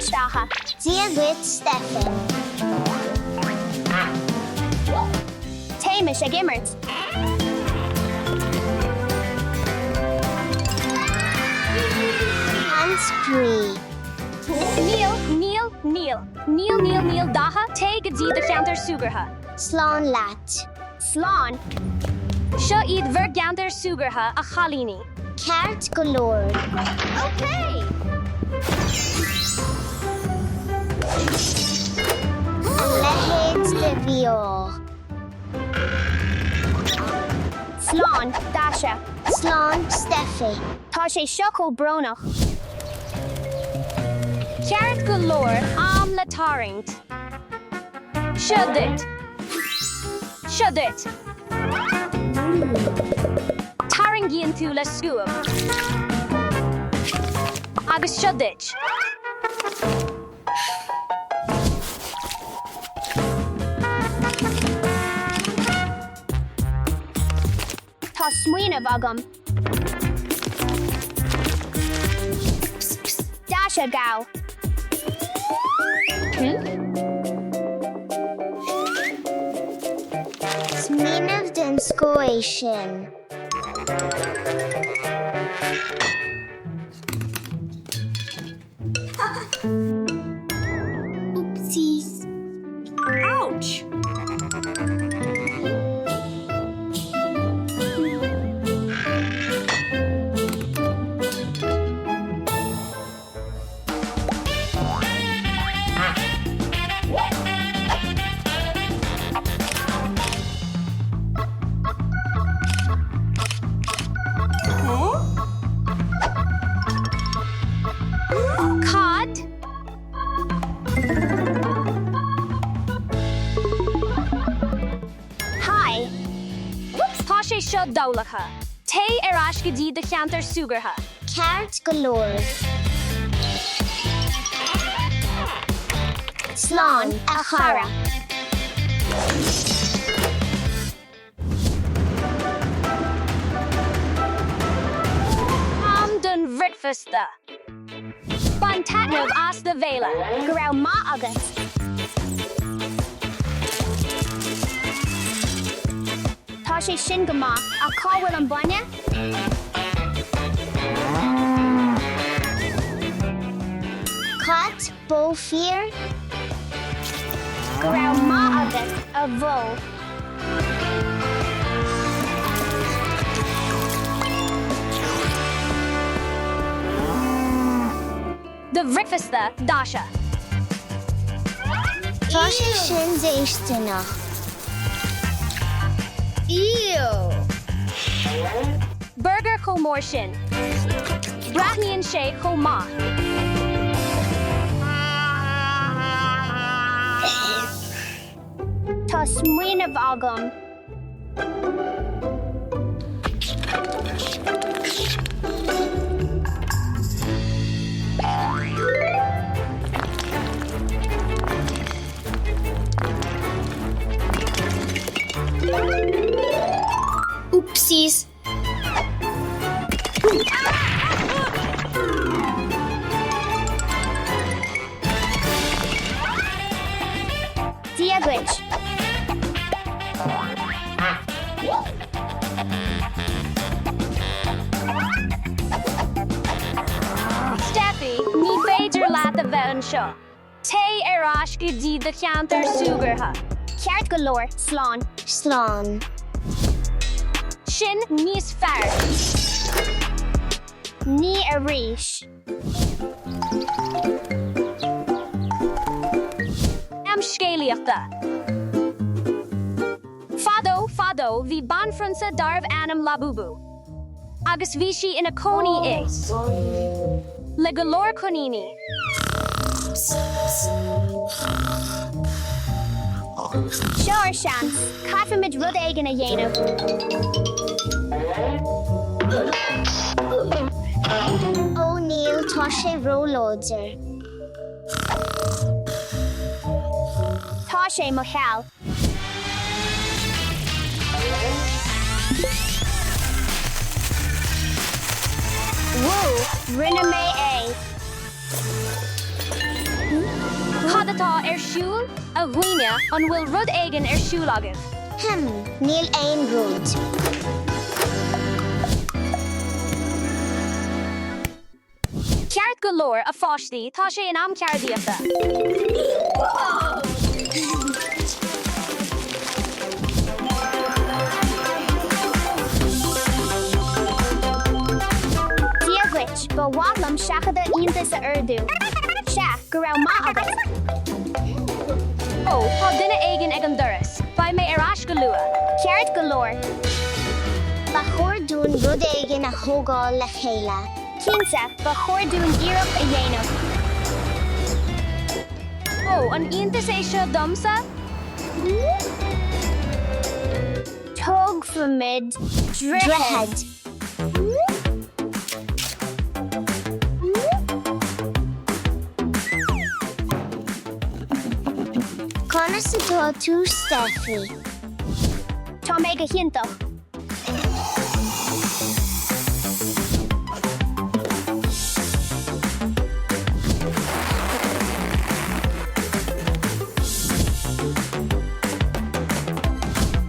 Dacha. Diagwit Stefan. Tamish ag immert. Hans Bree. Neil Dacha. Te gadi the counter sugarha. Slán Lat. Slán. Seo iad ver gander sugarha a chalini. Ceart go Lord. Okay. Lehéad de Bhío. Slán Dasha. Slán Steffi. Tá sé seo bronach. Ceart go Lord am le taringt. Siodit. Taringian tú le scuab. Agus siodit. Tá smuoineh agam. Dasha gau. Smínamh den scóis sin. Oopsies. Ouch! Cod. Hi. Tá sé seo dolacha. Té arás go dtí de cheantar sugartha. Ceart go Lord. Slán a chara. Am dun bhreicfeasta. Bantatnamh as the vela. Go raibh maith agat. Tá sé sin go maith a cábhfuil an baine? Cut, Bo Fear. Go raibh maith agat a bhó. The bhreicfeasta Dasha. Tá sé sin d'éisteanach. Burger có mór sin. Braithníonn sé có maith. Tá smuoineh agam. Oopsies. Diagwit. Steffi, ní féidir leat a bheith an seo. Té arás go dtí de cheantar sugartha. Ceart go leor, slán. Slán. Sin níos fearr. Ní arís. Am scéalaíochta. Fado, bhí banfransa darbh anam labubu. Agus bhí si ina cónaí is. Le go leor conini. Seo ar seans, caithfimid rud éigean a dhéanamh. O'Neill tá sé rólóidir. Tá sé mo cheall. Woo, rinne mé é. atá siúl a bhuine an bhfuil rud éigean siúl agah. Níl aon rud. Ceart go leor a fáistí tá sé in am ceardíochta. Díaghuit ba bhádlam seachada iontas a ardú. Se go raibh maith agat. Ó, tá duine éigean ag an doras, ba mé ar ais go lua. Ceart go leor. Ba chóirdún rud éigean a thógáil le chéile. Cínta ba chóirdún iarracht a dhéanamh. Ó, an iontas é seo domsa? Tóg fumid drehead. Conas atá tú Steffi. Tá mé go hiintach.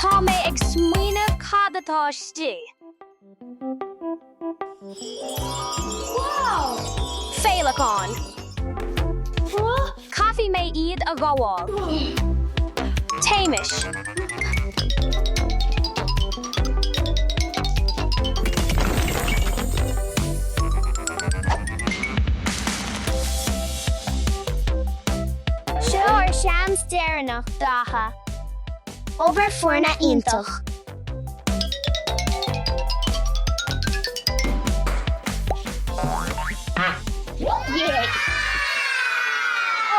Tá mé ag smuoine cad atá stí. Wow! Féilacán. Caithfí mé iad a gháil. Téimiis. Seo ar seans déireanach dátha. Obair fuairna iontach.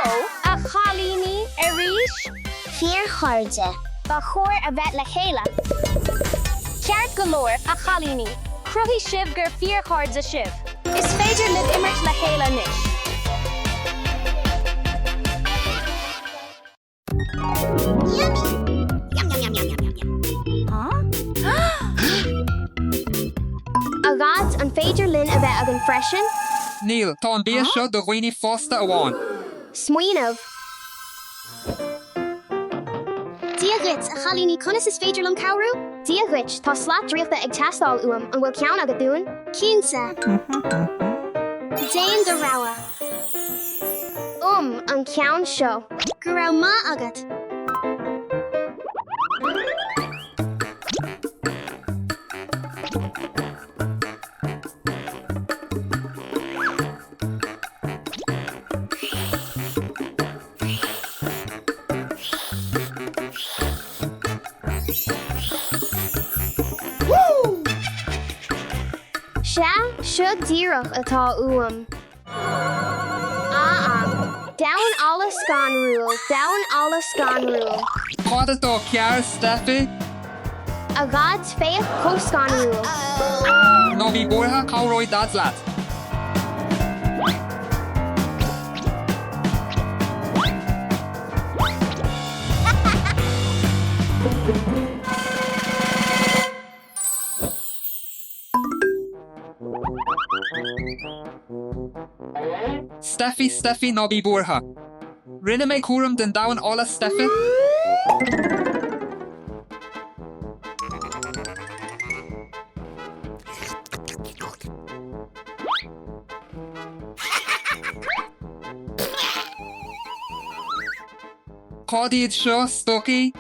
Ó, a chalíní a ríis? Fíor chairde. Ba chóir a bheith le chéile. Ceart go leor a chalíní. Cruthí sibh gur fíor chaird a sibh. Is féidir libh imirt le chéile níis. Agad an féidir linn a bheith agan freisin? Neil, tá an bia seo do roioine fásta amháin. Smuoinmh. Díaghuit a chalíní conas is féidir lom cabhrú? Díaghuit tá slát dríochta ag teastáil uam an bhfuil ceann agad dúin? Cínta. Déan do rawa. An ceann seo. Go raibh maith agat. Seo díreach atá uam. Down alla scan rule. Down alla scan rule. Cad atá cear, Steffi? Agad féach co-scan rule. Nó bhí bortha cabhróid dad leat. Steffi nó bhí bortha. Rinne mé cuaram den dain ála Steffi? Cad iad seo, Stucky?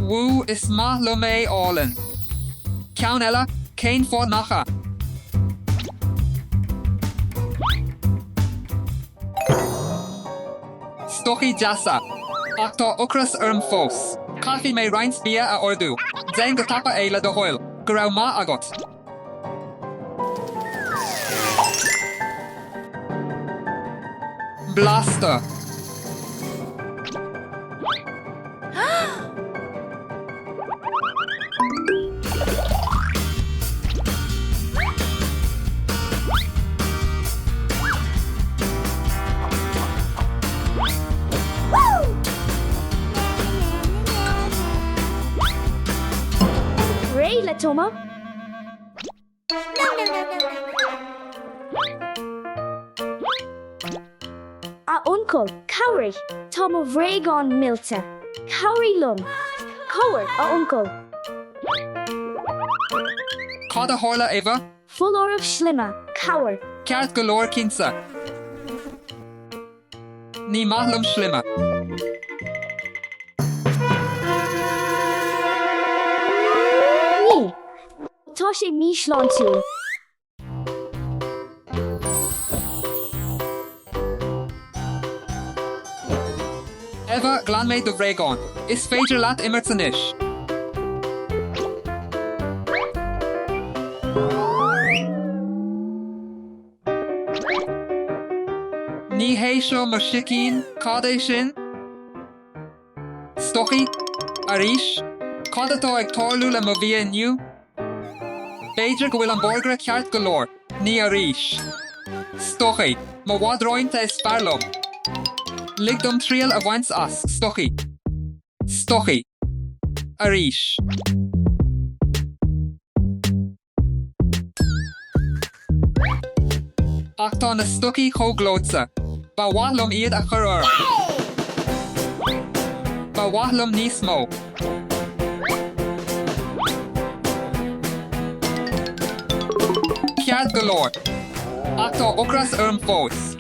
Woo is maith le mé álan. Ceann eile, céin fád nacha. Stucky deasa. Ach tá ocras arm fós. Caithfí mé roinnt bia a ordú. Déan go tapa éile do hhoil. Go raibh maith agat. Blasta. Toma? A uncle, Cowrie, Toma Vragon Milta. Cowrie Lum. Cower, a uncle. Cad a Horla Eva, Full or of Schlimmer. Cower. Ceart Galore Kinsa. Ní Mahlum Schlimmer. Ní. Tá sé míslán tú. Eva Glanmaid de Vragon. Is féidir leat immert san ish. Ní héisio mar sicín, cad é sin? Stochi, Arish, cad atá ag tárlú le mo bhí inniu? Beidir go bhfuil an borgra ceart golóir, ní Arish. Stochi, mo wadrointe is fearlum. Ligdom trial a bhaint as, Stochi. Stochi, Arish. Ach tá na Stochi chóglótsa. Ba wahlum iad a churur. Ba wahlum níos mó. Ceart golóir. Ach tá ocras fós.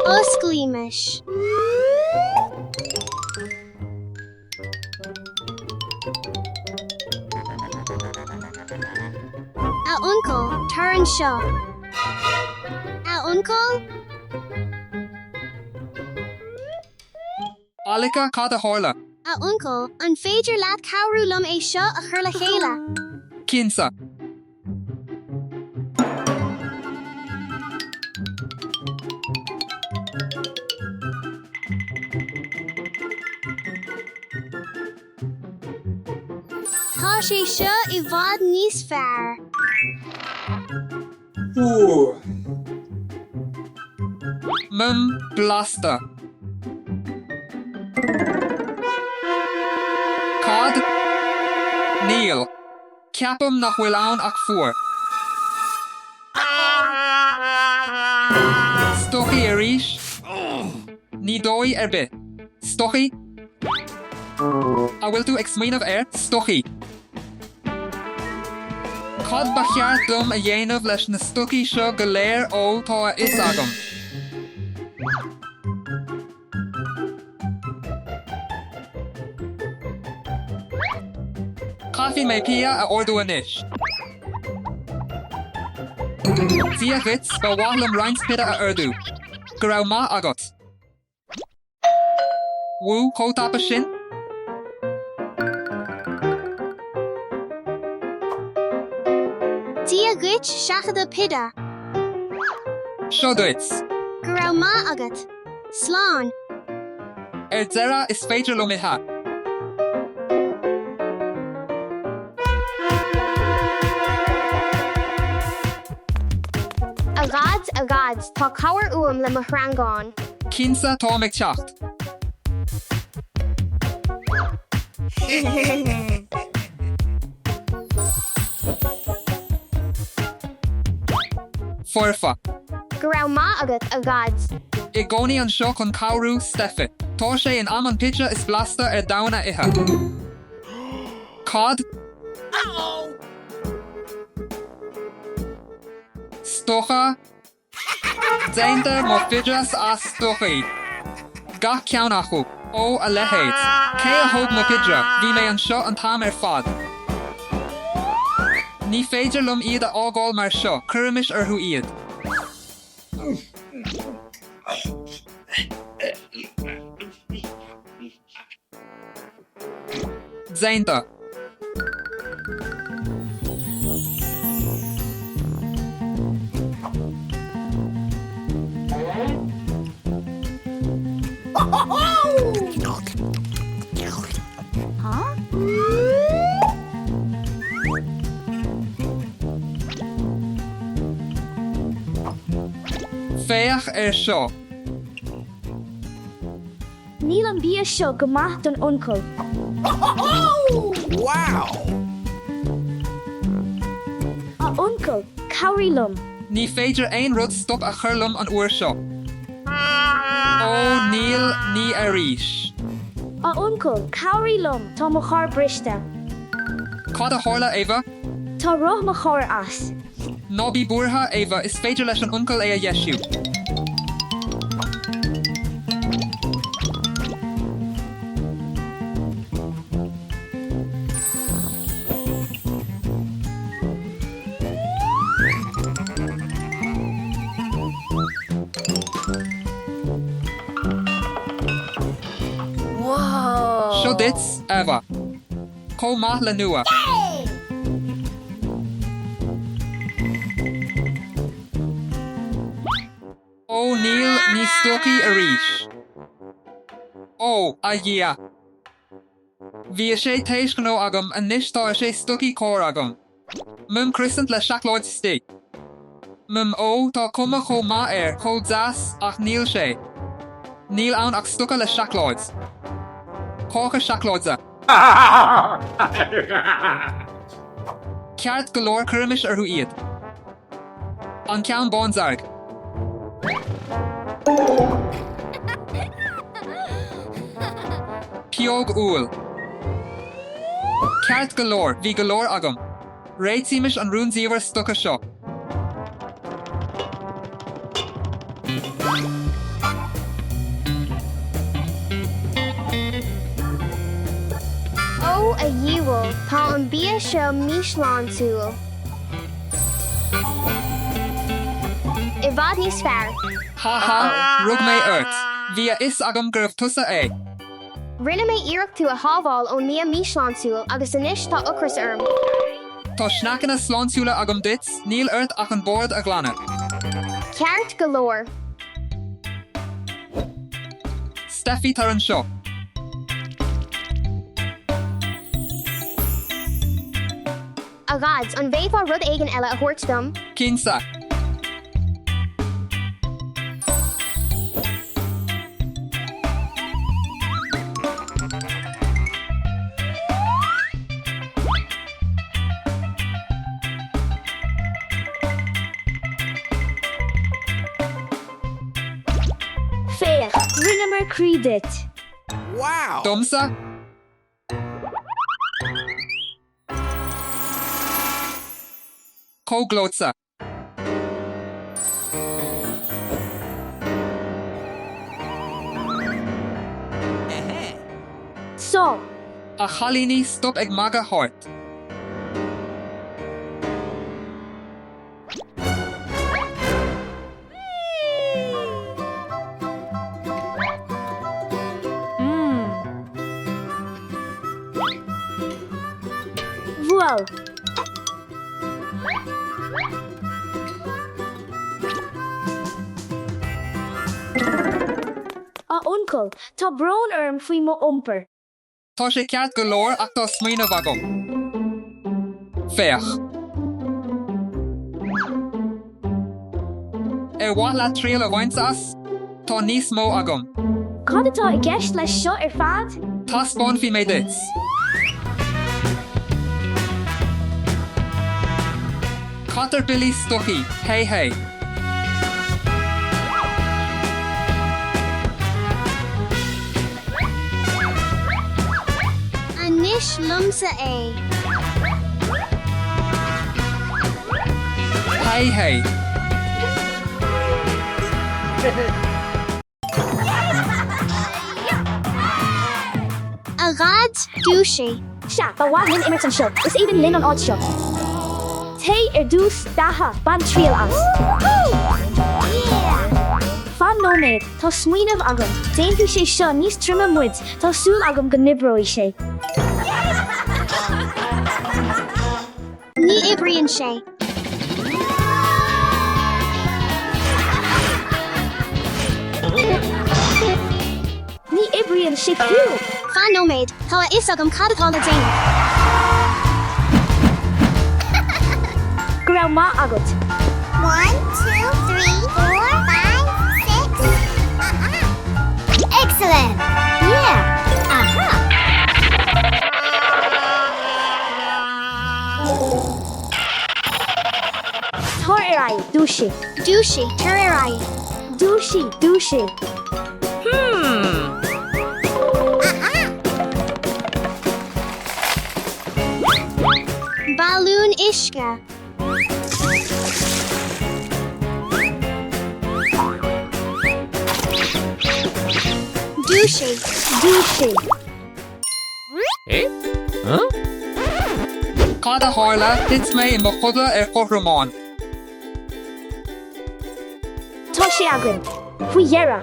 Osclimish. A uncle, Turn Shaw. A uncle? Alika cad a Horla. A uncle, an féidir leat cowrú lum é seo a chur le chéile. Kinsa. Tá sé seo I bhfad níos fearr. Blasta. Cad. Neil. Ceapam nach bhfuil ann ach fuair. Stochi Arish. Ní dói bit. Stochi. A bhfuil tú ag smaoinmh Stochi. Cad ba cheart dom a dhéanamh leis na Stochi seo go léir ó tá is agam. Caithfí mé pia a ordú anish. Dia gits ba wahlum reinspida a urdú. Go raibh maith agat. Wú chótapa sin? Dia gwitch seachada pida. Seo duits. Go raibh maith agat. Slán. Deireadh is féidir lom ithe. Agads, tá cowar uam le mo hrangáin. Kinsa tá ag teacht. Forfa. Go raibh maith agat agads. I gcónaí an seo chun cowrú Steffi. Tá sé in am an pidja is blasta dana ithe. Cad. Stocha. Dainte mo fidras as stochi. Gach ceann acu. Ó a lehéid. Cé a thug mo pidra. Bhí mé an seo an tam fad. Ní féidir lum iad a ágáil mar seo. Cuirimis arthú iad. Zainta. Féach seo. Níl an bia seo go maith don uncle. Wow! A uncle, cowrie lum. Ní féidir ein rud stop a churlum an uair seo. Ó níl ní arís. A uncle, cowrie lum, tá mo char briste. Cad a hála Eva? Tá roh mo char as. Nobby buartha Eva is féidir leis an uncle a dheisiú. Seo dits, Eva. Có maith le nua. Ó níl ní stocaí arís. Ó, a dhia. Bhí sé téis gnó agam a níos tá sé stocaí cór agam. Mum crisant le seachlóid stí. Mum ó tá cuma chó má chó dzas ach níl sé. Níl ann ach stoca le seachlóid. Cócha seachlóidsa. Ceart go leor cuirmis arthú iad. An ceann bánsarg. Piog úl. Ceart go leor, bhí go leor agam. Réid síimiis an rúnsaíomhar stocha seo. Ó a dhíbhil tá an bia seo mísleán súil. I bhfad níos fearr. Ha ha, rug mé ort. Bhí a is agam gurb tusa é. Rinne mé iirecht tú a hábháil ó ní mísleán súil agus inis tá ocras orm. Tá sneacanna slánsúla agam dits, níl ort ach an bord a glanna. Ceart go leor. Steffi tar an seo. Agads, an bhéadfá rud éigean eile a thuirt dom. Cínsa. Féach, rinne mar crídit. Wow! Domsa. Cóglótsa. So, A chalíní stop ag maga hort. Well. A uncle, tá brón orm faoi mo umper. Tá sé ceart go leor ach tá smaoinemh agam. Féach. Bhaith le tríal a bhaint as, tá níos mó agam. Cad atá I gceist leis seo ar fad? Tá spón fi mé dits. Catar Billy Stucky, hey hey. Anis lumsa é. Hey hey. Agads, douche. Sha, ba wa lin immert an seo. Is even lin an odd seo. Tay dús daha ban trial as. Fan nóméid, tá smuoinemh agam. Déanfaí sé seo níos trimime muid, tá súil agam go nibró sé. Ní ibrion sé. Ní ibrion sé fiú. Fan nóméid, tá is agam cadatá le déanamh. Go raibh má agat. 1, 2, 3, 4, 5, 6. Excellent. Yeah. Aha. Tar ai, dúisi. Dúisi, tar ar ai. Dúisi, dúisi. Balún isce. Dúisi, Dúisi. Cada hála tits mé in chuda Chothramáin. Tá sé agan. Fuiera.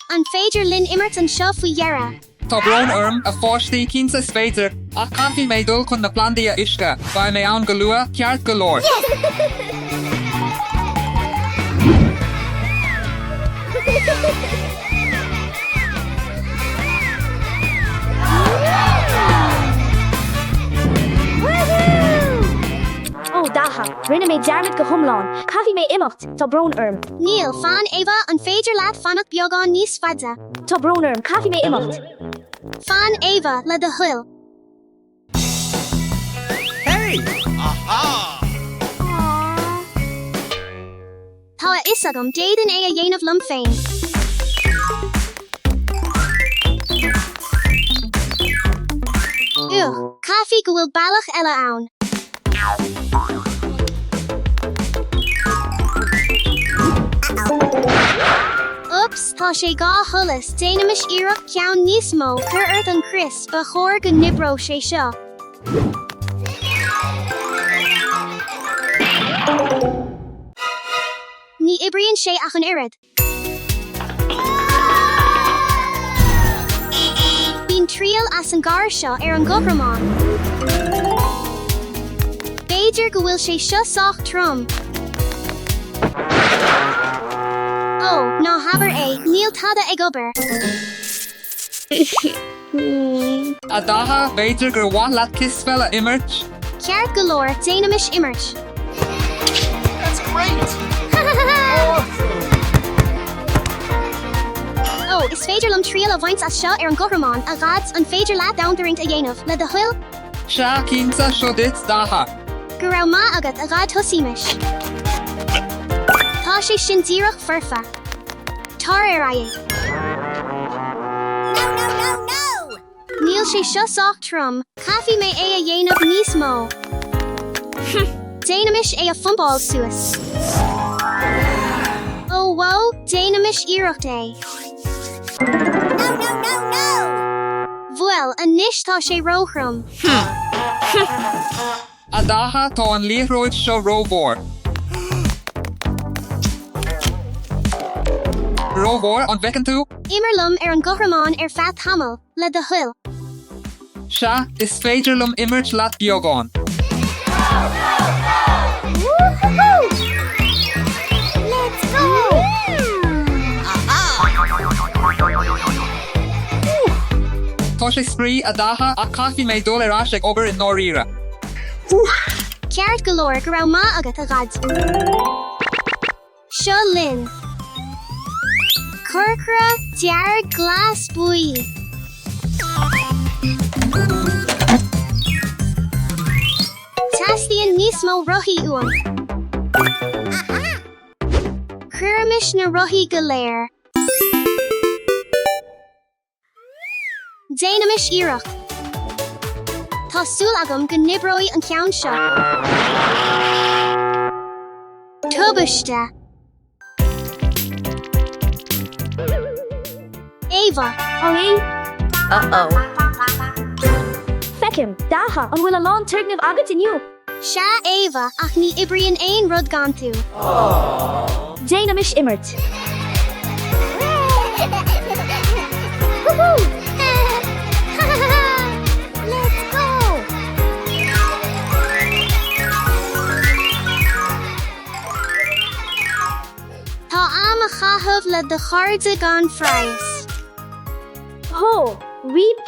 an féidir linn immert an seo faoi dheara. Tá brón orm a fáistí 15 féidir ach caithfí mé dul chun na plandaí a isce ba mé an go lua ceart go leor. Oh, daha. Rinne mé dearmid go thumláin. Caithfí mé imeacht, tá brón orm. Níl fan Eva an féidir leat fannach beagán níos fada. Tá brón orm, caithfí mé imeacht. Fan Eva le de huil. Hey! Aha! Tá is agam déan é a dhéanamh lum féin. Caithfí go bhfuil bailach eile ann. Oops, tá sé gá thulas déanais iireach ceann níos mó chur ort an Chris ba chóir go nibró sé seo. Ní ibrion sé ach an irid. Bhín trial as an gar seo ar an Chothramáin. Béidir go bhfuil sé seo sách trom. Oh, ná habair é, níl tada ag obair. A daha féidir gur bhain leat kisfeile immert Ceart go leor déanais immert. That's great! Oh, is féidir lom trial a bhaint as seo ar an Chothramáin a gads an féidir leat downtaringt a dhéanamh le de huil se 15 seo dit daha. go raibh má agat a gad thosaímis. Tá sé sin díreach furfa. Tar ar aig. No! Níl sé seo sách trom, caithfí mé é a dhéanamh níos mó. Déanais é a fumbal suas. Oh, wow, déanais iirecht é. No! Bhuail, a níos tá sé róchrom. A daha tá an líthróid seo rómhór. Rómhór an bhecin tú Imerlum ar an Chothramáin ar feadh hamel le de huil. se is féidir lum immert leat beagán. Let's go! Tá sé sprí a daha a caithfí mé dul ar ais ag obair in nóíre. Ceart go leor go raibh má agat a gad. Seo linn. Corcra dear glas buí. Tastíon níos mó rothí uam. Cuirmis na rothí go léir. Déanais iireach. Tásúil agam go nibróí an ceann seo. Tubaiste. Ava. Uh-oh. Fecim, daha, an bhfuil a lán tuirgnamh agat inniu. Se Ava ach ní ibrion aon rud gan tú. Déanais immert. Let's go! le de chuirde gan freies. Ho, weep